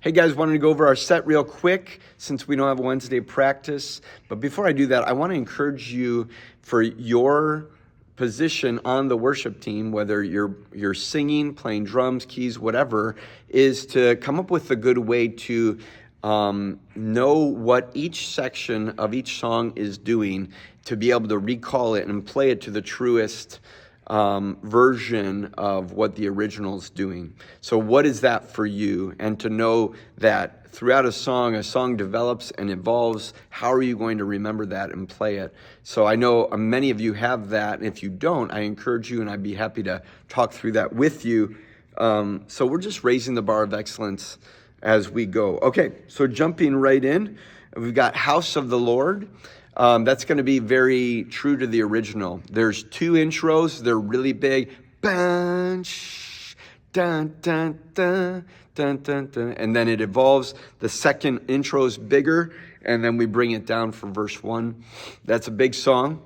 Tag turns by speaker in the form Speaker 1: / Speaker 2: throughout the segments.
Speaker 1: Hey guys, wanted to go over our set real quick since we don't have a Wednesday practice. But before I do that, I want to encourage you for your position on the worship team, whether you're singing, playing drums, keys, whatever, is to come up with a good way to know what each section of each song is doing, to be able to recall it and play it to the truest version of what the original is doing. So what is that for you? And to know that throughout a song develops and evolves. How are you going to remember that and play it? So I know many of you have that. And if you don't, I encourage you, and I'd be happy to talk through that with you. So we're just raising the bar of excellence as we go. Okay, so jumping right in, we've got House of the Lord. That's going to be very true to the original. There's two intros. They're really big. Bunch, dun, dun, dun, dun, dun, dun. And then it evolves. The second intro is bigger, and then we bring it down for verse 1. That's a big song.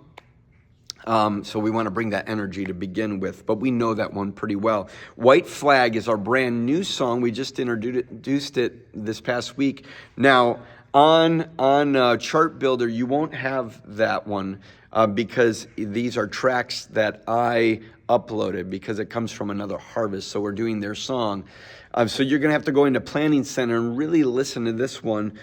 Speaker 1: So we want to bring that energy to begin with, but we know that one pretty well. White Flag is our brand new song. We just introduced it this past week. Now, on Chart Builder, you won't have that one because these are tracks that I uploaded because it comes from Another Harvest. So we're doing their song. So you're going to have to go into Planning Center and really listen to this one.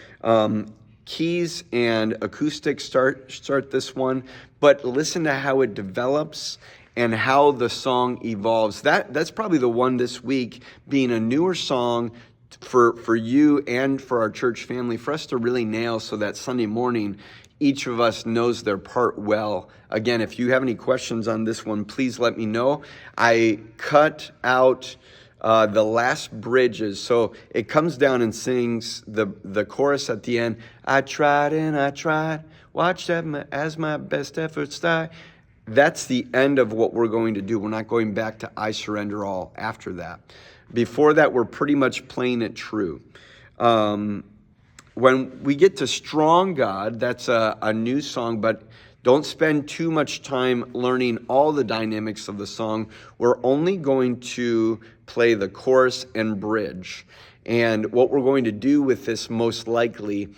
Speaker 1: Keys and acoustics start this one, but listen to how it develops and how the song evolves. That's probably the one this week, being a newer song for you and for our church family, for us to really nail, so that Sunday morning each of us knows their part well. Again, if you have any questions on this one, please let me know. I cut out the last bridges, so it comes down and sings the chorus at the end. I tried and I tried, watched as my best efforts die. That's the end of what we're going to do. We're not going back to I surrender all after that. Before that, we're pretty much playing it true. When we get to Strong God, that's a new song, but don't spend too much time learning all the dynamics of the song. We're only going to play the chorus and bridge. And what we're going to do with this, most likely,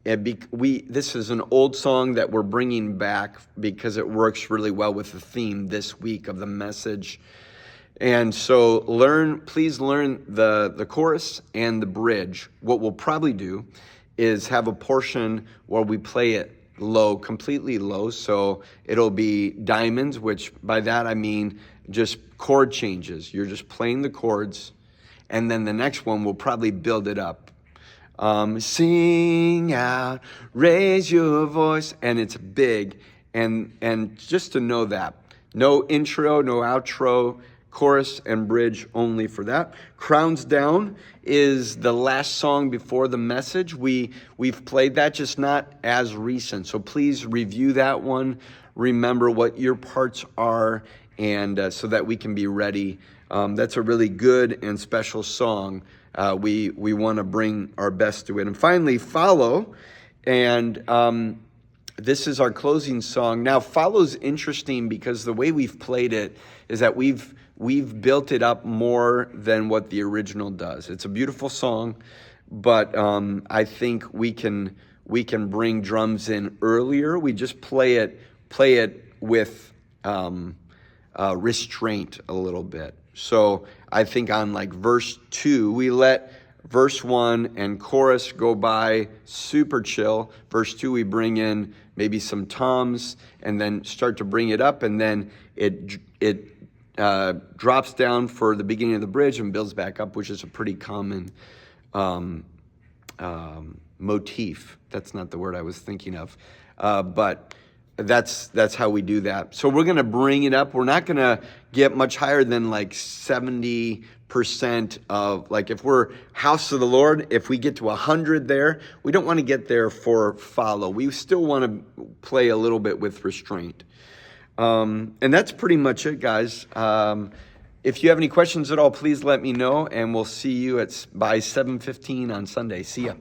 Speaker 1: this is an old song that we're bringing back because it works really well with the theme this week of the message. And so please learn the chorus and the bridge. What we'll probably do is have a portion where we play it low, completely low. So it'll be diamonds, which by that I mean just chord changes. You're just playing the chords. And then the next one will probably build it up. Sing out, raise your voice. And it's big. And just to know that. No intro, no outro. Chorus and bridge only for that. Crowns Down is the last song before the message. We've played that, just not as recent. So please review that one. Remember what your parts are, and so that we can be ready. That's a really good and special song. We want to bring our best to it. And finally, Follow. And this is our closing song. Now, Follow's interesting because the way we've played it is that we've built it up more than what the original does. It's a beautiful song, but I think we can bring drums in earlier. We just play it with restraint a little bit. So I think on like verse 2, we let verse 1 and chorus go by super chill. Verse 2, we bring in maybe some toms and then start to bring it up, and then it drops down for the beginning of the bridge and builds back up, which is a pretty common motif. That's not the word I was thinking of, but that's how we do that. So we're going to bring it up. We're not going to get much higher than like 70% of, like, if we're House of the Lord, if we get to 100 there, we don't want to get there for Follow. We still want to play a little bit with restraint. And that's pretty much it, guys. If you have any questions at all, please let me know, and we'll see you by 7:15 on Sunday. See ya.